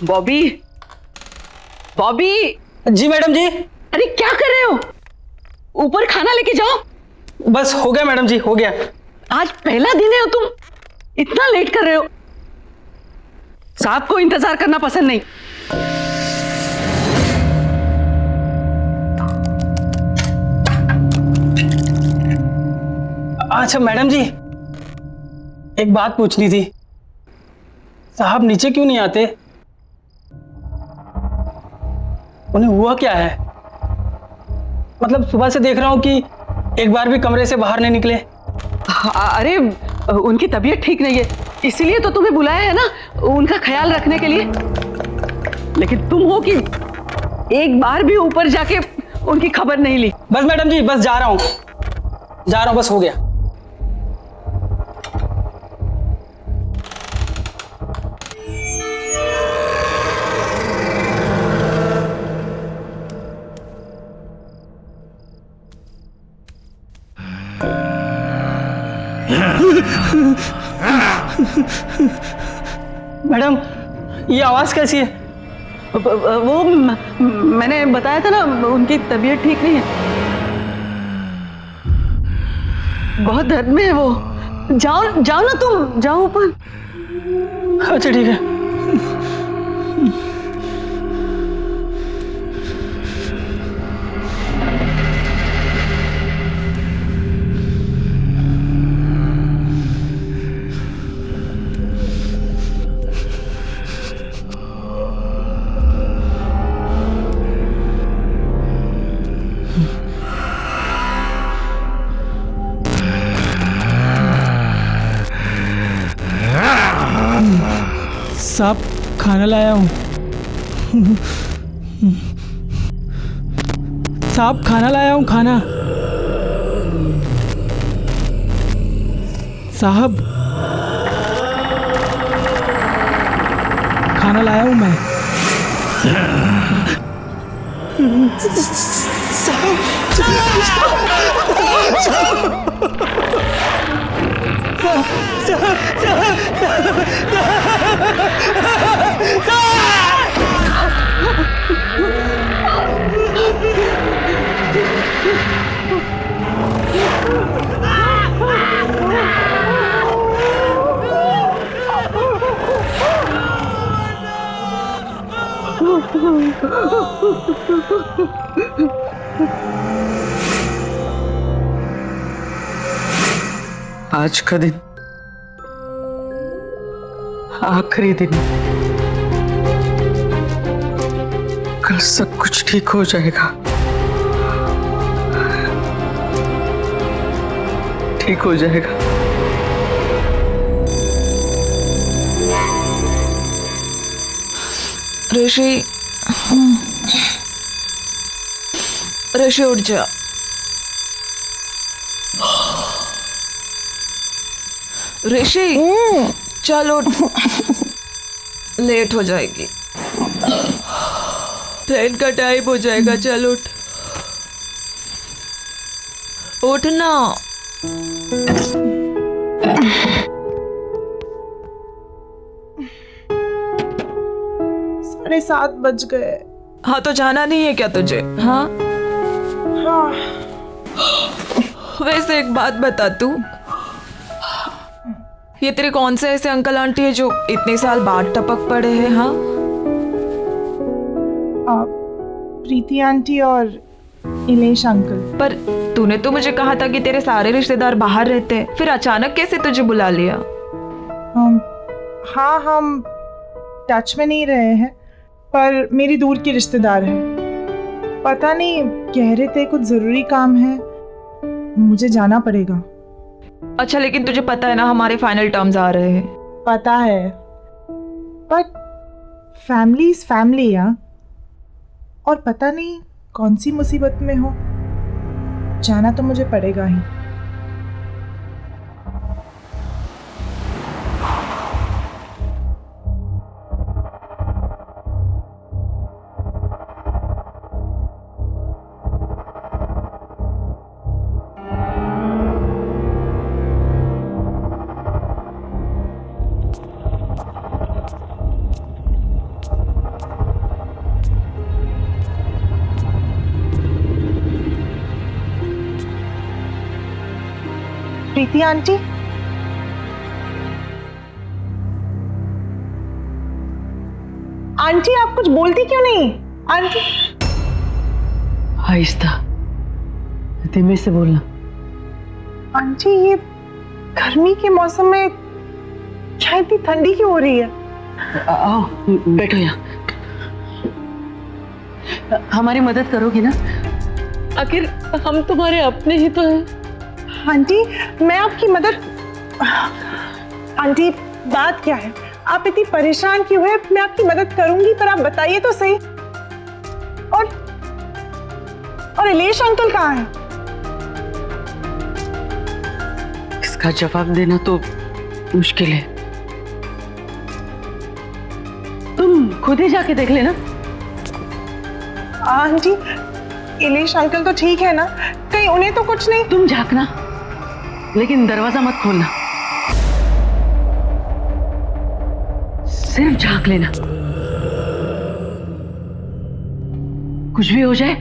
बॉबी, बॉबी। जी madam जी। अरे क्या कर रहे हो? ऊपर खाना लेके जाओ। बस हो गया मैडम जी, हो गया। आज पहला दिन है और तुम इतना लेट कर रहे हो। साहब को इंतजार करना पसंद नहीं। अच्छा मैडम जी, एक बात पूछनी थी। साहब नीचे क्यों नहीं आते? उन्हें हुआ क्या है? मतलब सुबह से देख रहा हूं कि एक बार भी कमरे से बाहर नहीं निकले। अरे उनकी तबीयत ठीक नहीं है, इसीलिए तो तुम्हें बुलाया है ना, उनका ख्याल रखने के लिए। लेकिन तुम हो कि एक बार भी ऊपर जाके उनकी खबर नहीं ली। बस मैडम जी, बस जा रहा हूं, बस हो गया। मैडम, ये आवाज कैसी है? वो मैंने बताया था ना, उनकी तबीयत ठीक नहीं है, बहुत दर्द में है वो। जाओ जाओ ना, तुम जाओ ऊपर। अच्छा ठीक है। साहब खाना लाया हूँ। साहब खाना लाया हूँ, खाना। साहब खाना लाया हूँ मैं। आज का दिन आखिरी दिन, कल सब कुछ ठीक हो जाएगा, ठीक हो जाएगा। ऋषि, ऋषि उठ जा। ऋषि चल उठ, लेट हो जाएगी, ट्रेन का टाइम हो जाएगा। चल उठ, उठ ना। 7:30 बज गए। हाँ तो जाना नहीं है क्या तुझे? हाँ हाँ। वैसे एक बात बता, तू ये तेरे कौन से ऐसे अंकल आंटी है जो इतने साल बाद टपक पड़े हैं? हाँ, प्रीति आंटी और इलेश अंकल। पर तूने तो मुझे कहा था कि तेरे सारे रिश्तेदार बाहर रहते हैं, फिर अचानक कैसे तुझे बुला लिया? हाँ, हम टच में नहीं रहे हैं, पर मेरी दूर की रिश्तेदार है। पता नहीं, कह रहे थे कुछ जरूरी काम है, मुझे जाना पड़ेगा। अच्छा, लेकिन तुझे पता है ना हमारे फाइनल टर्म्स आ रहे हैं। पता है, बट फैमिली इज फैमिली यार। और पता नहीं कौन सी मुसीबत में हो, जाना तो मुझे पड़ेगा ही। प्रीति आंटी, आंटी आप कुछ बोलती क्यों नहीं? आंटी आहिस्ता, धीमे से बोलना। आंटी ये गर्मी के मौसम में क्या इतनी ठंडी क्यों हो रही है? आओ बैठो यहाँ। हमारी मदद करोगी ना? आखिर हम तुम्हारे अपने ही तो हैं। आंटी मैं आपकी मदद, आंटी बात क्या है? आप इतनी परेशान क्यों है? मैं आपकी मदद करूंगी, पर आप बताइए तो सही। और इलेश अंकल कहाँ हैं? इसका जवाब देना तो मुश्किल है, तुम खुद ही जाके देख लेना। आंटी इलेश अंकल तो ठीक है ना? कहीं उन्हें तो कुछ नहीं? तुम झांकना, लेकिन दरवाजा मत खोलना, सिर्फ झांक लेना। कुछ भी हो जाए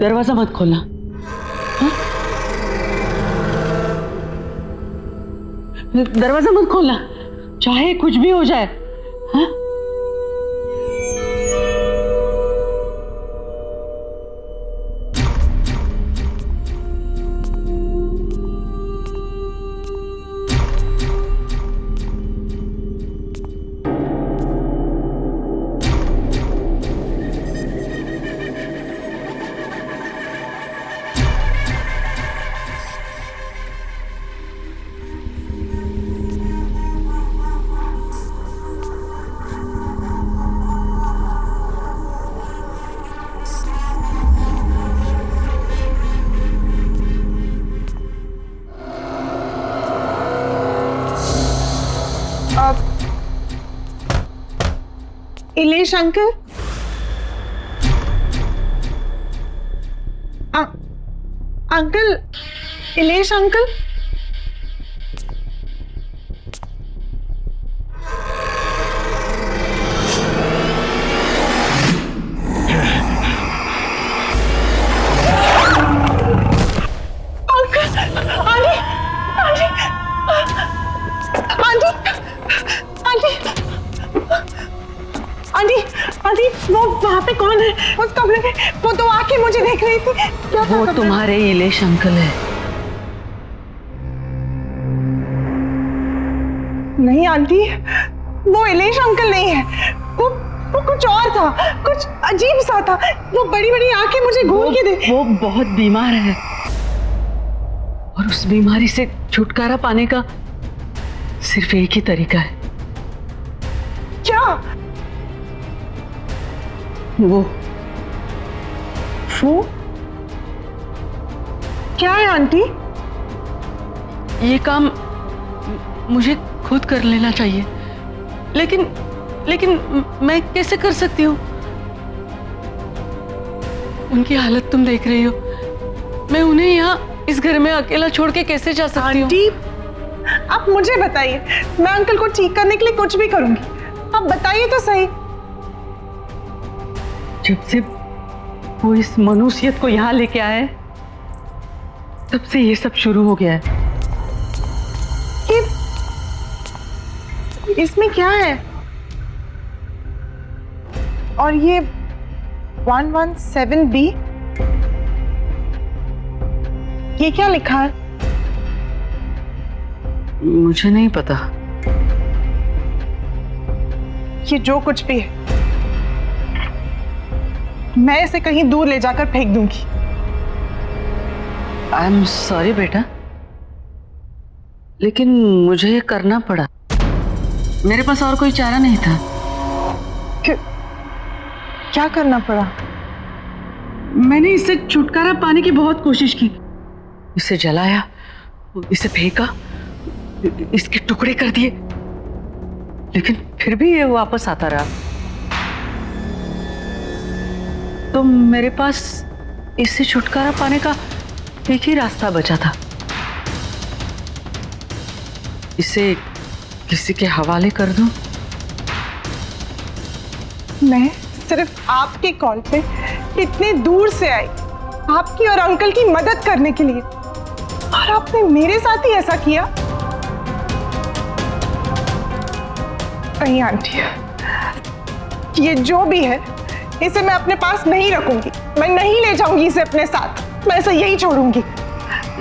दरवाजा मत खोलना। हाँ? दरवाजा मत खोलना, चाहे कुछ भी हो जाए। हाँ? Ilesh uncle, uncle, Ilesh uncle, aunty वो वहाँ पे कौन है? उस कमरे में वो तो आके मुझे देख रही थी। क्या था? वो तुम्हारे इलेश अंकल है। नहीं आंटी, वो इलेश अंकल नहीं है, वो कुछ और था, कुछ अजीब सा था। वो बड़ी बड़ी आंखें मुझे घूर के दे। वो बहुत बीमार है और उस बीमारी से छुटकारा पाने का सिर्फ एक ही तरीका है। क्या? वो क्या है आंटी? ये काम मुझे खुद कर लेना चाहिए, लेकिन मैं कैसे कर सकती हूँ? उनकी हालत तुम देख रही हो, मैं उन्हें यहाँ इस घर में अकेला छोड़ के कैसे जा सकती हूँ? आंटी आप मुझे बताइए, मैं अंकल को ठीक करने के लिए कुछ भी करूंगी। आप बताइए तो सही। जब से वो इस मनुष्यत को यहाँ लेके आए तब से ये सब शुरू हो गया है। इसमें क्या है? और ये 117B, ये क्या लिखा है? मुझे नहीं पता। ये जो कुछ भी है, मैं इसे कहीं दूर ले जाकर फेंक दूंगी। आई एम सॉरी बेटा, लेकिन मुझे ये करना पड़ा, मेरे पास और कोई चारा नहीं था। क्या करना पड़ा? मैंने इससे छुटकारा पाने की बहुत कोशिश की, इसे जलाया, इसे फेंका, इसके टुकड़े कर दिए, लेकिन फिर भी ये वापस आता रहा। तो मेरे पास इससे छुटकारा पाने का एक ही रास्ता बचा था, इसे किसी के हवाले कर दूं। मैं सिर्फ आपके कॉल पे इतने दूर से आई, आपकी और अंकल की मदद करने के लिए। और आपने मेरे साथ ही ऐसा किया? नहीं आंटी, ये जो भी है इसे मैं अपने पास नहीं रखूंगी। मैं नहीं ले जाऊंगी इसे अपने साथ। मैं इसे यही छोड़ूंगी।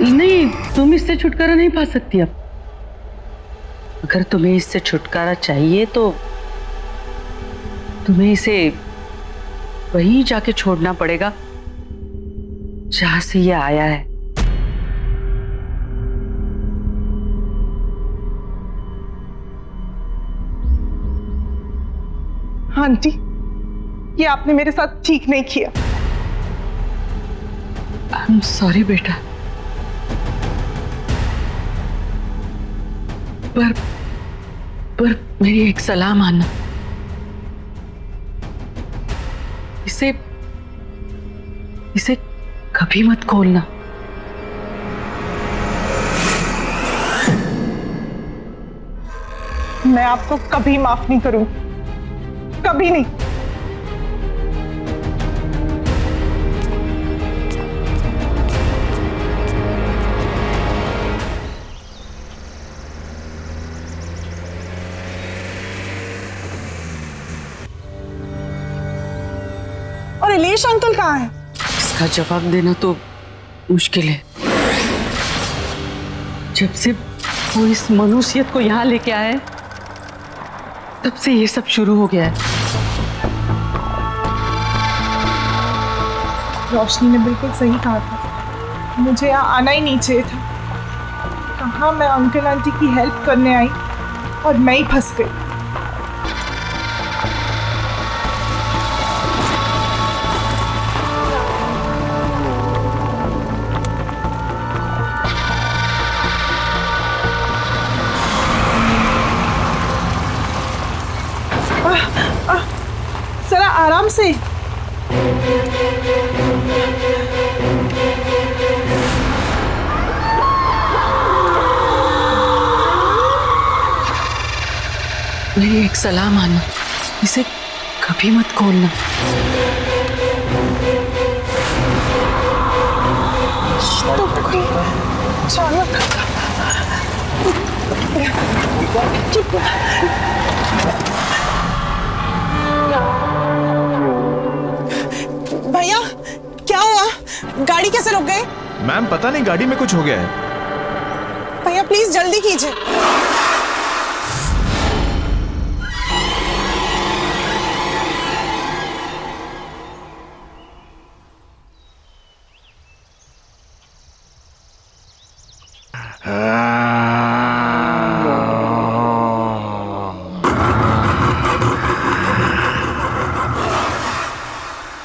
नहीं, तुम इससे छुटकारा नहीं पा सकती अब। अगर तुम्हें इससे छुटकारा चाहिए तो तुम्हें इसे वहीं जाके छोड़ना पड़ेगा जहां से ये आया है। आंटी, ये आपने मेरे साथ ठीक नहीं किया। आई एम सॉरी बेटा, पर मेरी एक सलाह मानना। इसे कभी मत खोलना। मैं आपको कभी माफ नहीं करूंगी, कभी नहीं। और इलेश अंकल कहाँ है? इसका जवाब देना तो मुश्किल है। जब से वो इस मनुष्यत को यहाँ लेके आए तब से ये सब शुरू हो गया है। रोशनी ने बिल्कुल सही कहा था, मुझे यहाँ आना ही नहीं चाहिए था। कहाँ मैं अंकल आंटी की हेल्प करने आई और मैं ही फंस गई। जरा आराम से। मेरी एक सलाह मानो, इसे कभी मत खोलना। तो कोई अचानक चुप। भैया क्या हुआ? गाड़ी कैसे रुक गई? मैम पता नहीं, गाड़ी में कुछ हो गया है। भैया प्लीज जल्दी कीजिए।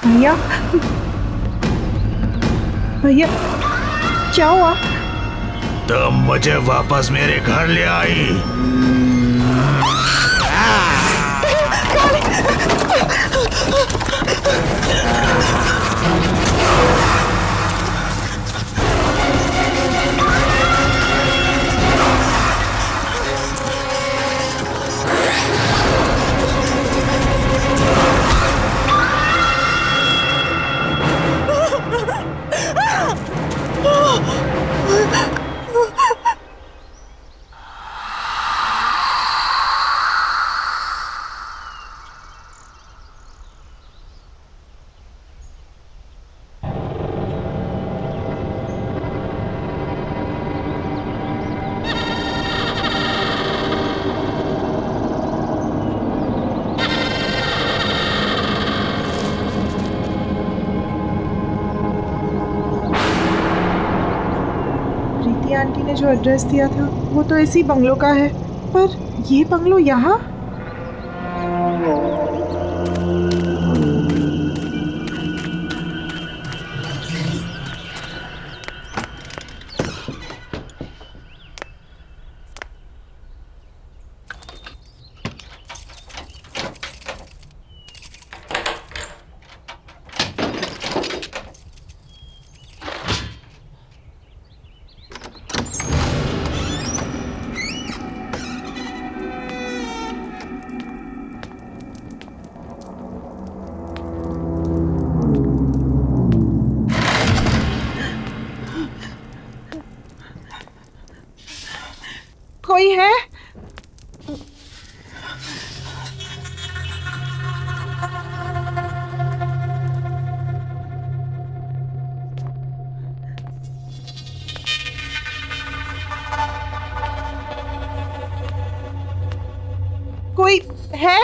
भैया भैया क्या हुआ? तुम मुझे वापस मेरे घर ले आई। प्रीति आंटी ने जो एड्रेस दिया था वो तो इसी बंगलो का है, पर ये बंगलो यहाँ? कोई है? कोई है?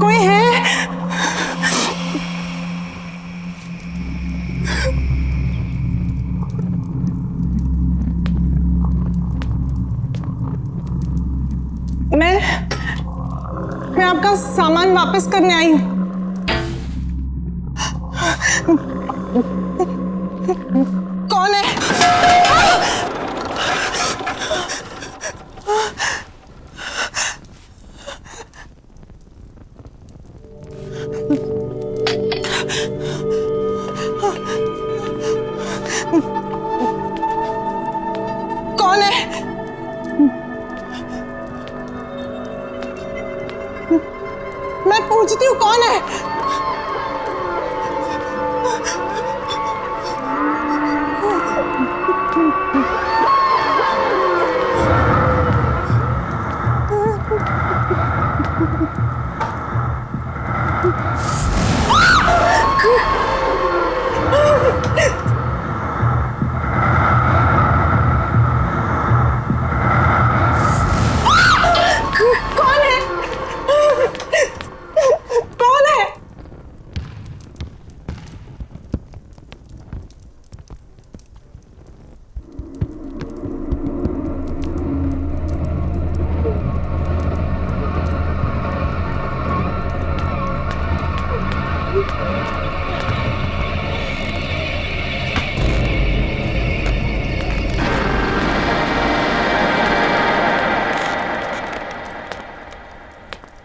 कोई है? मैं आपका सामान वापस करने आई हूँ। कौन है? कौन है? मैं पूछती हूँ कौन है? कौन है? कौन है?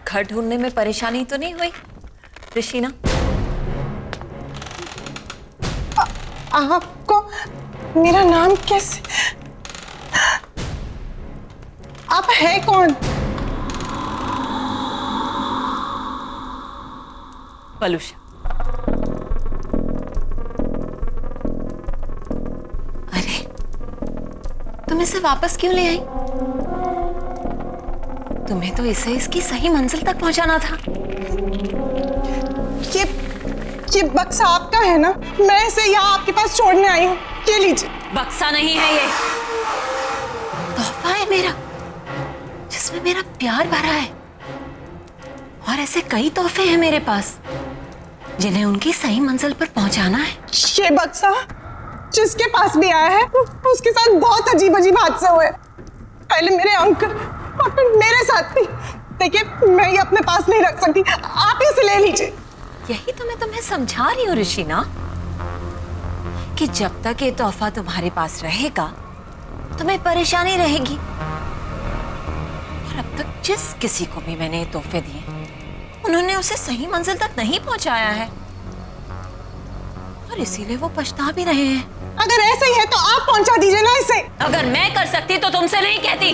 घर ढूंढने में परेशानी तो नहीं हुई ऋषिना? आपको मेरा नाम कैसे? आप है कौन? पलूषा। अरे तुम इसे वापस क्यों ले आई? तुम्हें तो इसे इसकी सही मंजिल तक पहुंचाना था। ये बक्सा आपका है ना? मैं इसे यहाँ आपके पास छोड़ने आई हूँ। ये लीजिए। बक्सा नहीं है ये, तोहफा है मेरा, जिसमें मेरा प्यार भरा है। और ऐसे कई तोहफे हैं मेरे पास जिन्हें उनकी सही मंजिल पर पहुंचाना है। ये बक्सा जिसके पास भी आया है उसके साथ बहुत अजीब अजीब हादसे हुए। पहले मेरे अंकल और फिर मेरे साथ भी। देखिए मैं ये अपने पास नहीं रख सकती, आप इसे ले लीजिए। यही तो मैं तुम्हें समझा रही हूँ ऋषिना, कि जब तक ये तोहफा तुम्हारे पास रहेगा तुम्हें परेशानी रहेगी। और अब तक जिस किसी को भी मैंने ये तोहफे दिए उन्होंने उसे सही मंजिल तक नहीं पहुंचाया है, और इसीलिए वो पछता भी रहे हैं। अगर ऐसा ही है तो आप पहुंचा दीजिए ना इसे। अगर मैं कर सकती तो तुमसे नहीं कहती।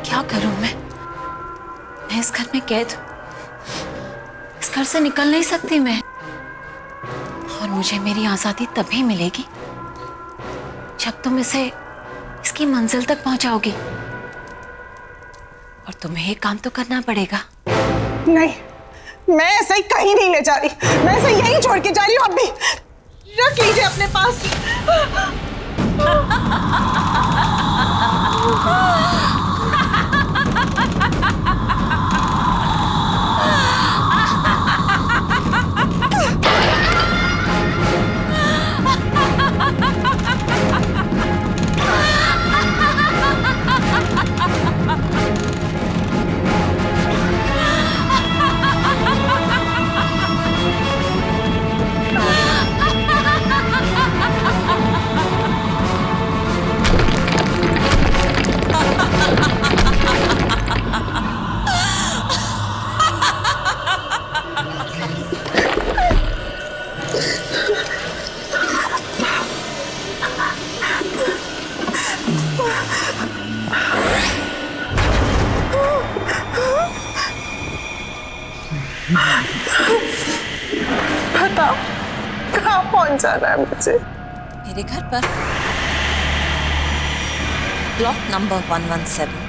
क्या करूं मैं इस घर में कैद हूं। इस घर से निकल नहीं सकती मैं, और मुझे मेरी आजादी तभी मिलेगी जब तुम इसे इसकी मंजिल तक पहुंचाओगी। और तुम्हें ये काम तो करना पड़ेगा। नहीं, मैं ऐसे ही कहीं नहीं ले जा रही। मैं इसे यहीं छोड़ के जा रही हूँ। अब भी रख लीजिए अपने पास। बताओ कहाँ पहुंचाना है मुझे? मेरे घर पर ब्लॉक नंबर 117B।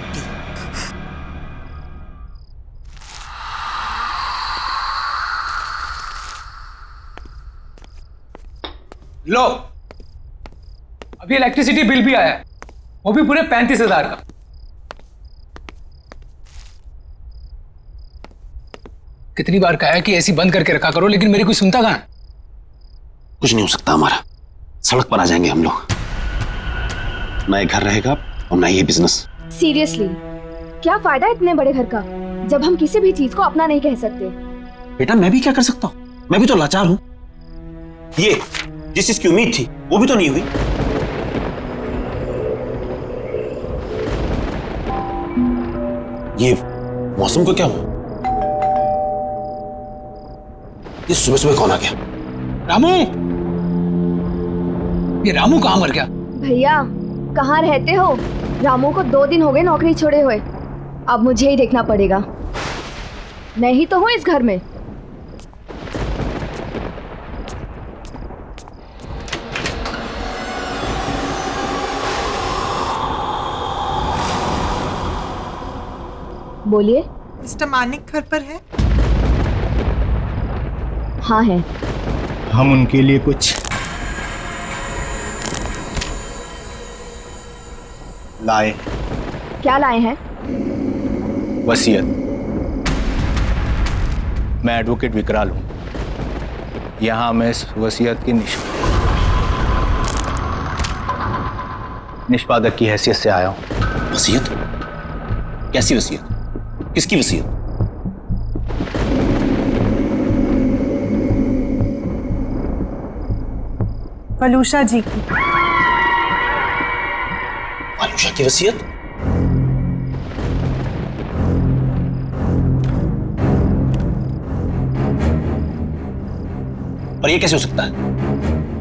लो, अभी इलेक्ट्रिसिटी बिल भी आया है, वो भी पूरे 35,000 का। कितनी बार कहा है कि एसी बंद करके रखा करो, लेकिन मेरी कोई सुनता कहाँ है? कुछ नहीं हो सकता हमारा, सड़क पर आ जाएंगे हम लोग। ना ये घर रहेगा और ना ये बिजनेस। सीरियसली, क्या फायदा इतने बड़े घर का जब हम किसी भी चीज को अपना नहीं कह सकते। बेटा मैं भी क्या कर सकता हूँ, मैं भी तो लाचार हूँ। ये जिस चीज की उम्मीद थी वो भी तो नहीं हुई। ये मौसम को क्या हुआ? ये सुबह सुबह कौन आ गया? रामू, ये रामू कहाँ मर गया? भैया कहाँ रहते हो? रामू को 2 दिन हो गए नौकरी छोड़े हुए। अब मुझे ही देखना पड़ेगा। मैं ही तो हूँ इस घर में। बोलिए। मिस्टर मानिक घर पर है? हाँ है। हम उनके लिए कुछ लाए। क्या लाए हैं? वसीयत। मैं एडवोकेट विकराल हूं, यहां मैं इस वसीयत की निष्पादक की हैसियत से आया हूं। वसीयत? कैसी वसीयत? किसकी वसीयत? वलूषा जी की। वलूषा की वसीयत? पर यह कैसे हो सकता है?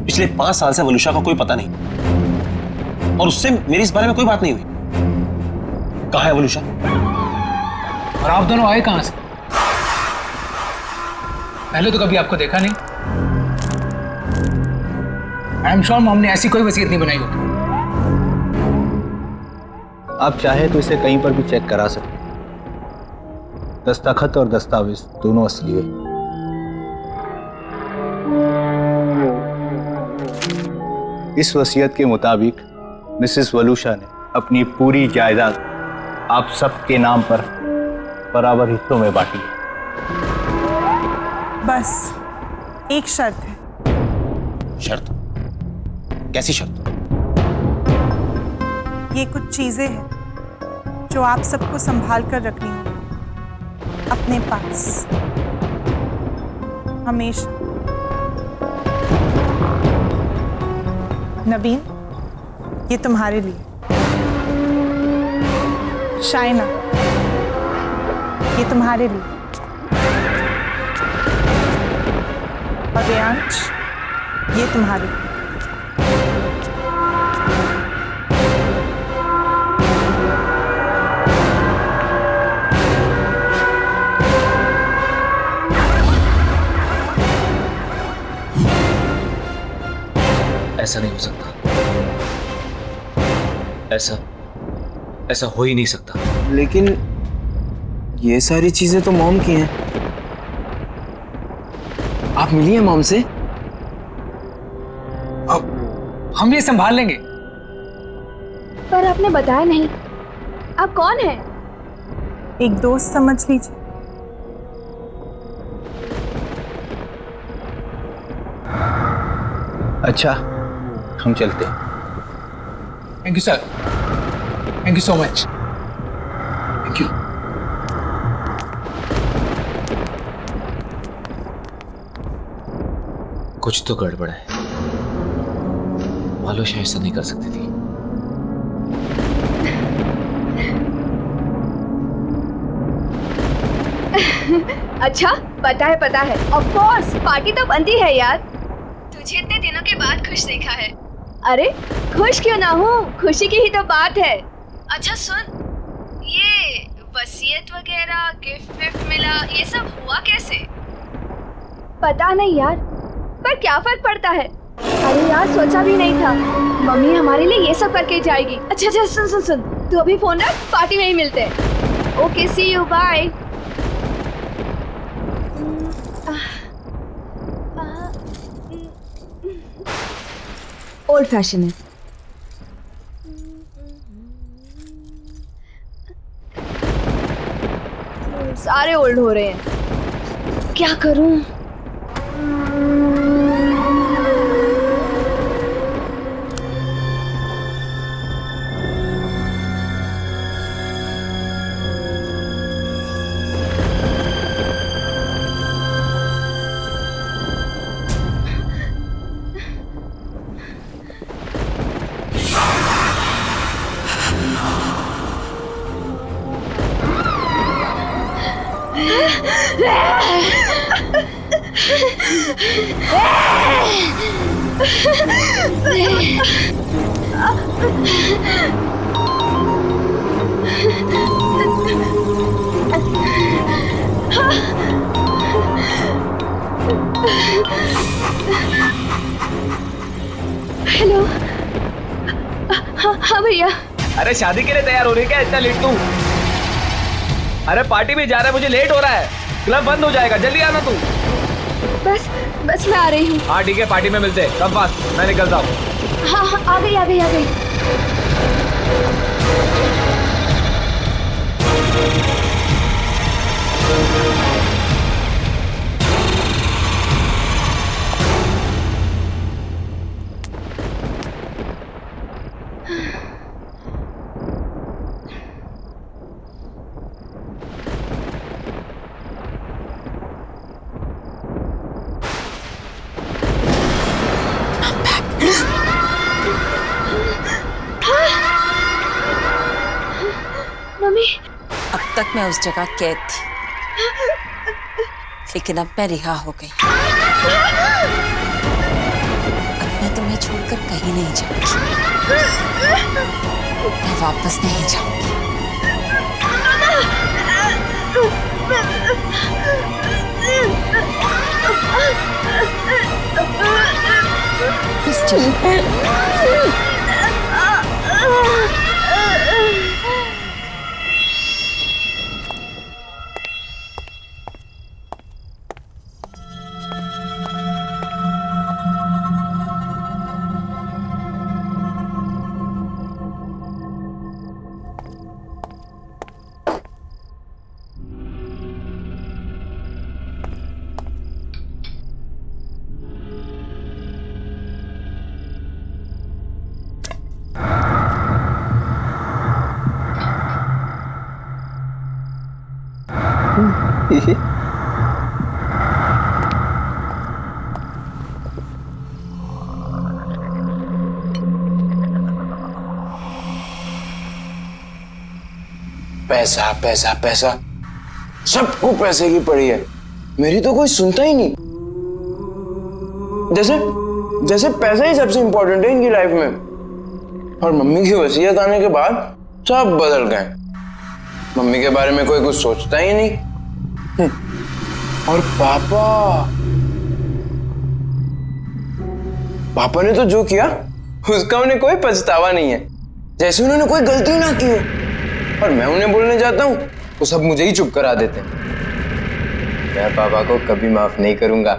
पिछले 5 साल से वलूषा का कोई पता नहीं, और उससे मेरी इस बारे में कोई बात नहीं हुई। कहाँ है वलूषा? और आप दोनों आए कहां से? पहले तो कभी आपको देखा नहीं। आई एम श्योर मॉम ने ऐसी कोई वसीयत नहीं बनाई होगी। आप चाहे तो इसे कहीं पर भी चेक करा सकते, दस्तखत और दस्तावेज दोनों असली है। इस वसीयत के मुताबिक मिसेस वलूषा ने अपनी पूरी जायदाद आप सबके नाम पर बराबर हिस्सों में बांटी है। बस एक शर्त है। शर्त? कैसी शर्त? ये कुछ चीजें हैं जो आप सबको संभाल कर रखनी होगी अपने पास हमेशा। नबीन, ये तुम्हारे लिए। शाइना, ये तुम्हारे लिए। और रेयांश, ये तुम्हारे लिए। ऐसा नहीं हो सकता, ऐसा हो ही नहीं सकता। लेकिन ये सारी चीजें तो मॉम की हैं। आप मिली हैं मॉम से? अब हम ये संभाल लेंगे। पर आपने बताया नहीं, आप कौन हैं? एक दोस्त समझ लीजिए। अच्छा, हम चलते हैं। Thank you sir, thank you so much. Thank you. कुछ तो गड़बड़ है, वलूषा ऐसा नहीं कर सकती थी। अच्छा, पता है। ऑफ कोर्स, पार्टी तो बनती है यार। तुझे इतने दिनों के बाद खुश देखा है। अरे खुश क्यों ना हूँ, खुशी की ही तो बात है। अच्छा सुन, ये वसीयत वगैरह गिफ्ट विफ्ट मिला, ये सब हुआ कैसे? पता नहीं यार, पर क्या फर्क पड़ता है? अरे यार, सोचा भी नहीं था मम्मी हमारे लिए ये सब करके जाएगी। अच्छा अच्छा, सुन सुन सुन, तू अभी फोन रख, पार्टी में ही मिलते हैं। Okay, see you, bye. Old fashion है। सारे ओल्ड हो रहे हैं, क्या करूं? हेलो। हाँ भैया। अरे शादी के लिए तैयार हो रही है क्या इतना लेट तू? अरे पार्टी में जा रहा है, मुझे लेट हो रहा है, क्लब बंद हो जाएगा, जल्दी आना तू। बस मैं आ रही हूँ। हाँ ठीक है, पार्टी में मिलते हैं, कम फास्ट, मैं निकलता हूँ। हाँ हाँ, आ गई आ गई आ गई। मम्मी, अब तक मैं उस जगह कैद थी, लेकिन अब मैं रिहा हो गई। अब मैं तुम्हें छोड़कर कहीं नहीं जाऊंगी, मैं वापस नहीं जाऊंगी। पैसा पैसा पैसा, सबको पैसे की पड़ी है, मेरी तो कोई सुनता ही नहीं। जैसे जैसे पैसा ही सबसे इंपॉर्टेंट है इनकी लाइफ में। और मम्मी की वसीयत आने के बाद सब बदल गए। मम्मी के बारे में कोई कुछ सोचता ही नहीं। और पापा ने तो जो किया उसका उन्हें कोई पछतावा नहीं है, जैसे उन्होंने कोई गलती ना की हो। और मैं उन्हें बोलने जाता हूँ तो सब मुझे ही चुप करा देते हैं। मैं पापा को कभी माफ नहीं करूंगा,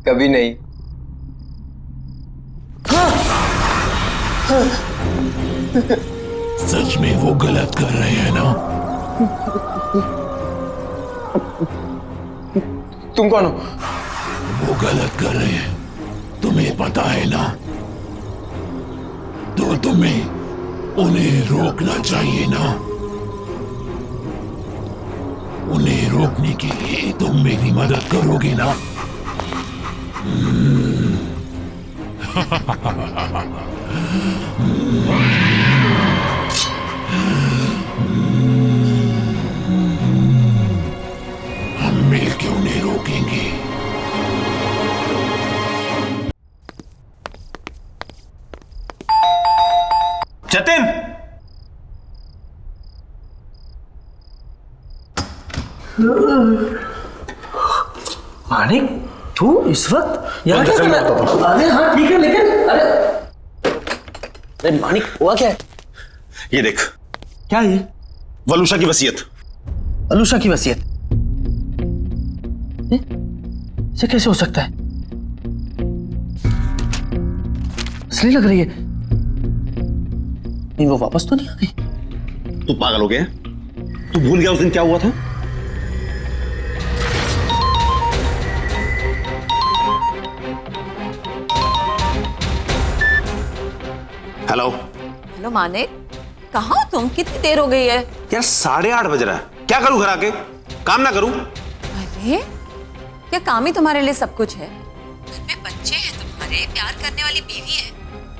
कभी नहीं। सच में वो गलत कर रहे हैं ना? तुम कौन हो? वो गलत कर रहे हैं, तुम्हें पता है ना? तो तुम्हें उन्हें रोकना चाहिए ना? उन्हें रोकने के लिए तुम मेरी मदद करोगे ना? हम मिलकर उन्हें रोकेंगे। जतिन! मानिक, तू इस वक्त यहाँ क्या चल, कर रहा मैं है? अरे हाँ ठीक है, लेकिन अरे मानिक हुआ क्या है? ये देख, क्या है ये? वलूशा की वसीयत। अलूशा की वसीयत? इसे कैसे हो सकता है? असली लग रही है। नहीं वो वापस तो नहीं आ गई? तू पागल हो गया? तू भूल गया उस दिन क्या हुआ था? हेलो हेलो मानिक, कहाँ हो तुम? कितनी देर हो गई है? यार 8:30 बज रहा है, क्या करूं घर आके? काम ना करूं? अरे क्या काम ही तुम्हारे लिए सब कुछ है? घर में बच्चे हैं तुम्हारे, प्यार करने वाली बीवी है,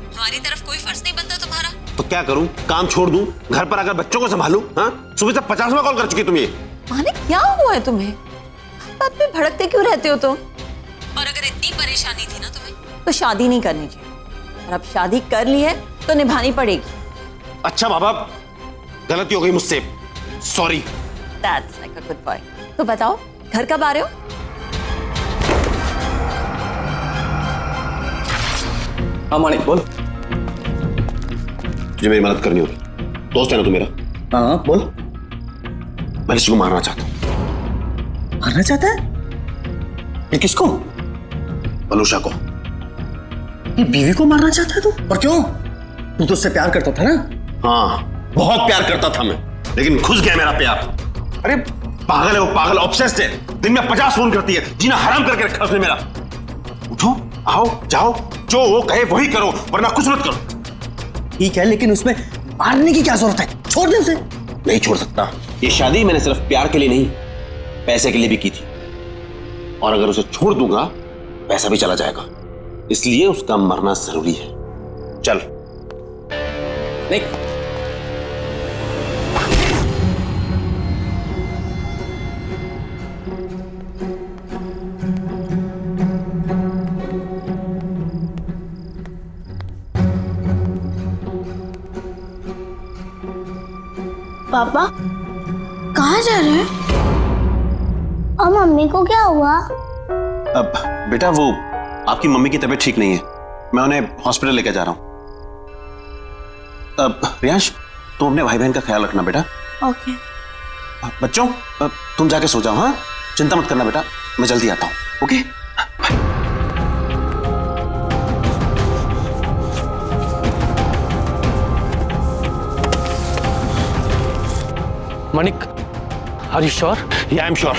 हमारी तरफ कोई फर्ज नहीं बनता तुम्हारा? तो क्या करूं? काम छोड़ दूं? घर पर आकर बच्चों को संभालूं? हाँ, सुबह से 50वां कॉल कर चुकी तुम ये। मानिक क्या हुआ है तुम्हें? हर बात पे भड़कते क्यों रहते हो तुम? और अगर इतनी परेशानी थी ना तुम्हें, तो शादी नहीं करनी चाहिए, और अब शादी कर ली है तो निभानी पड़ेगी। अच्छा बाबा, गलती हो गई मुझसे, sorry. That's like a good boy. तो बताओ घर कब आ रहे हो? हाँ मानिक बोल। तुझे मेरी मदद करनी होगी, दोस्त है ना तू मेरा। हाँ बोल। मैं ऋषि को मारना चाहता हूँ। मारना चाहता है? ये किसको? वलूशा को। ये बीवी को मारना चाहता है तू? और क्यों? तू तो उससे प्यार करता था ना? हाँ, बहुत प्यार करता था मैं, लेकिन घुस गया मेरा प्यार। अरे पागल है वो, पागल, ऑब्सेस्ड है। दिन में 50 फोन करती है, जीना हराम करके रखा उसने मेरा। उठो, आओ, जाओ, जो वो कहे वही करो, वरना कुछ मत करो। ठीक है, लेकिन उसमें मारने की क्या जरूरत है? छोड़ दे उसे। नहीं छोड़ सकता। ये शादी मैंने सिर्फ प्यार के लिए नहीं, पैसे के लिए भी की थी, और अगर उसे छोड़ दूंगा पैसा भी चला जाएगा, इसलिए उसका मरना जरूरी है। चल। नहीं। पापा कहाँ जा रहे हैं? और मम्मी को क्या हुआ? अब बेटा वो आपकी मम्मी की तबीयत ठीक नहीं है, मैं उन्हें हॉस्पिटल लेकर जा रहा हूं। अब रियांश, तुम अपने भाई बहन का ख्याल रखना बेटा। ओके। बच्चों, तुम जाके सो जाओ। हाँ, चिंता मत करना बेटा, मैं जल्दी आता हूं। Okay, bye. Manik, are you sure? या आई एम श्योर।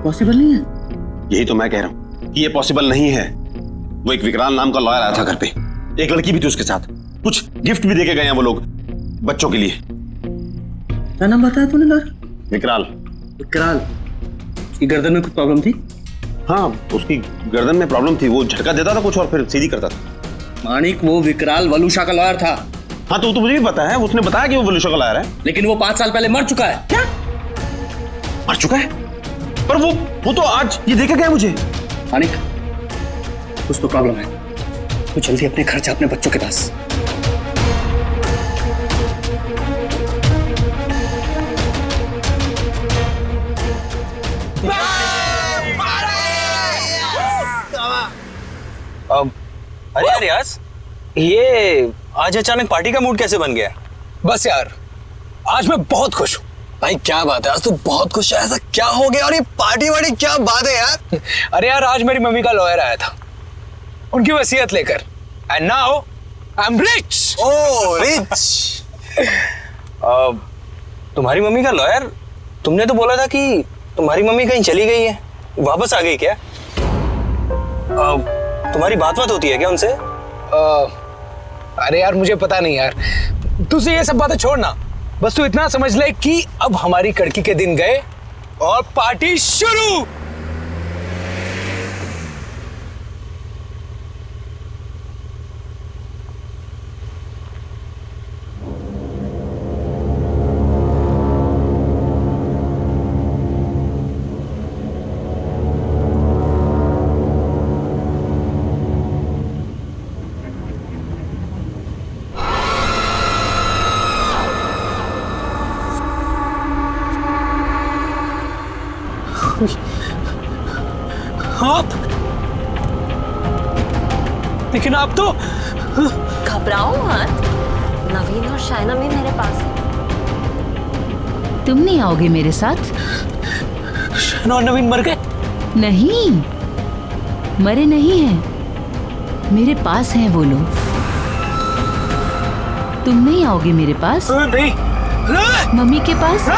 पॉसिबल नहीं है। यही तो मैं कह रहा हूं कि ये पॉसिबल नहीं है। वो एक विकराल नाम का लॉयर आया था घर पे, एक लड़की भी थी उसके साथ, कुछ गिफ्ट भी देके गए हैं वो लोग बच्चों के लिए। क्या नाम बताया तूने लॉयर? विकराल। विकराल? उसकी गर्दन में कुछ प्रॉब्लम थी? हाँ, उसकी गर्दन में प्रॉब्लम थी, वो झटका देता था कुछ और फिर सीधी करता था। मानिक, वो विकराल वलूशा का लॉयर था। हाँ तो मुझे भी पता है, उसने बताया कि वो वलूशा का लॉयर है। लेकिन वो 5 साल पहले मर चुका है। क्या? मर चुका है? पर वो तो आज ये देके गया मुझे। मानिक, कुछ तो प्रॉब्लम है, तो जल्दी अपने घर जा, अपने बच्चों के पास। अरे यार रियाज, ये आज अचानक पार्टी का मूड कैसे बन गया? बस यार, आज मैं बहुत खुश हूँ। भाई क्या बात है, आज तू बहुत खुश है, ऐसा क्या हो गया? और ये पार्टी वार्टी क्या बात है यार? अरे यार, आज मेरी मम्मी का लॉयर आया था उनकी वसीयत लेकर, and now I am rich. Oh rich. तुम्हारी मम्मी का लॉयर? तुमने तो बोला था कि तुम्हारी मम्मी कहीं चली गई है, वापस आ गई क्या? तुम्हारी बात होती है क्या उनसे? अरे यार मुझे पता नहीं यार, तुझे ये सब बातें छोड़ना, बस तू इतना समझ ले कि अब हमारी कड़की के दिन गए और पार्टी शुरू। आप, लेकिन आप तो घबराओ मत, नवीन और शाइना भी मेरे पास है। तुम नहीं आओगे मेरे साथ? शाइना और नवीन मर गए? नहीं, मरे नहीं हैं, मेरे पास हैं वो लोग। तुम नहीं आओगे मेरे पास? नहीं। मम्मी के पास?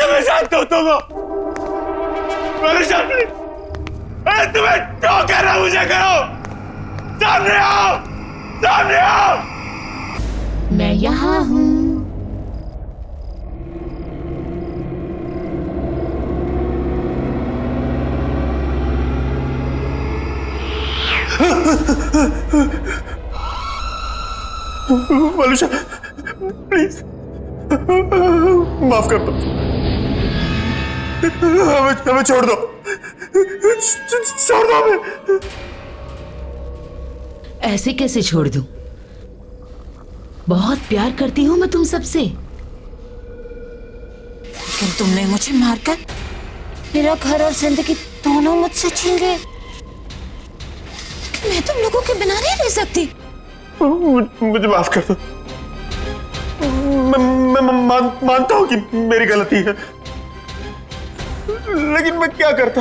मैं जानता हूं तुम तुम्हें जो करना मुझे करो। सामने आओ, सामने आओ। मैं यहाँ हूँ। वलुषा प्लीज माफ कर दो, हमें छोड़ दो, छोड़ दो हमें। ऐसे कैसे छोड़ दूं? बहुत प्यार करती हूँ मैं तुम सबसे। लेकिन तुमने मुझे मारकर मेरा घर और जिंदगी दोनों मुझसे छीन गए। मैं तुम लोगों के बिना नहीं रह सकती। मुझे माफ कर दो। मैं मानता हूं कि मेरी गलती है, लेकिन मैं क्या करता?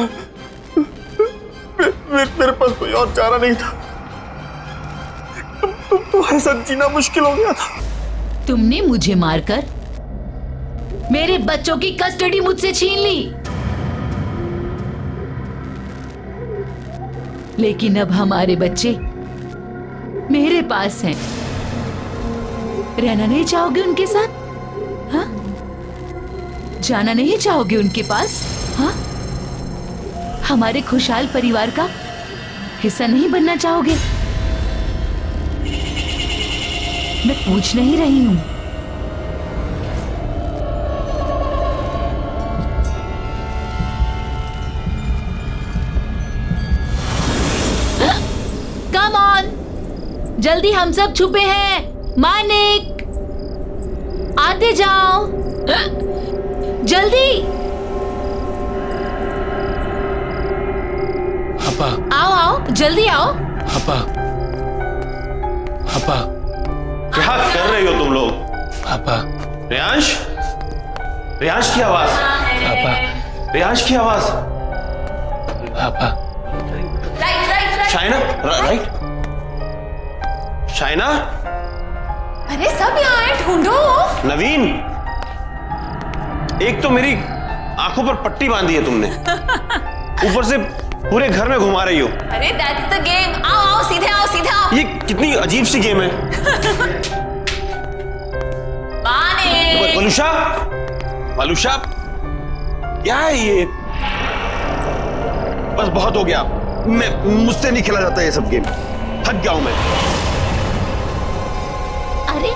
मेरे पास कोई और चारा नहीं था। तुम्हारे साथ जीना मुश्किल हो गया था। तुमने मुझे मारकर मेरे बच्चों की कस्टडी मुझसे छीन ली, लेकिन अब हमारे बच्चे मेरे पास हैं। रहना नहीं चाहोगे उनके साथ? हाँ? जाना नहीं चाहोगे उनके पास? हाँ? हमारे खुशहाल परिवार का हिस्सा नहीं बनना चाहोगे? मैं पूछ नहीं रही हूं। कम ऑन, जल्दी, हम सब छुपे हैं। मानिक, आते जाओ, जल्दी। पापा, आओ आओ, जल्दी आओ। पापा, पापा, क्या कर रही हो तुम लोग? पापा, रियांश, रियांश की आवाज। पापा, रियांश की आवाज। पापा, शाइना, राइट? शाइना, अरे सब यहाँ है, ढूंढो। नवीन, एक तो मेरी आंखों पर पट्टी बांधी है तुमने, ऊपर से पूरे घर में घुमा रही हो। अरे दैट्स द गेम। आओ आओ, सीधे आओ, सीधे आओ। ये कितनी अजीब सी गेम है। वलुषा, वलुषा, क्या है ये? बस बहुत हो गया, मुझसे नहीं खेला जाता ये सब गेम। थक गया हूं मैं। अरे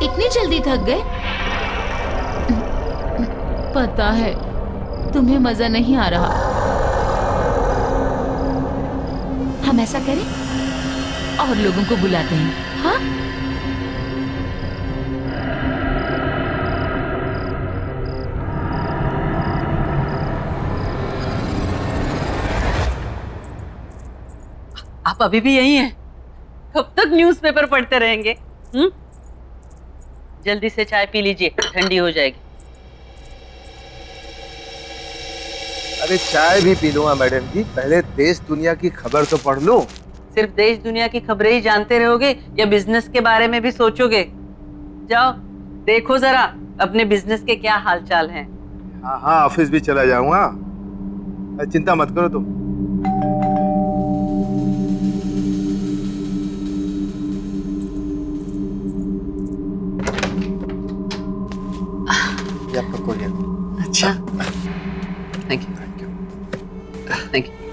इतनी जल्दी थक गए? पता है तुम्हें मजा नहीं आ रहा। हम ऐसा करें और लोगों को बुलाते हैं। हाँ, आप अभी भी यही हैं? कब तक न्यूज़पेपर पढ़ते रहेंगे? जल्दी से चाय पी लीजिए, ठंडी हो जाएगी। अरे चाय भी पी लूंगा मैडम जी, पहले देश दुनिया की खबर तो पढ़ लूं। सिर्फ देश दुनिया की खबरें ही जानते रहोगे या बिजनेस के बारे में भी सोचोगे? जाओ देखो जरा अपने बिजनेस के क्या हालचाल हैं। हाँ हाँ, ऑफिस भी चला जाऊंगा, चिंता मत करो तुम। ये आपका कोरियर। अच्छा, थैंक यू, थैंक यू।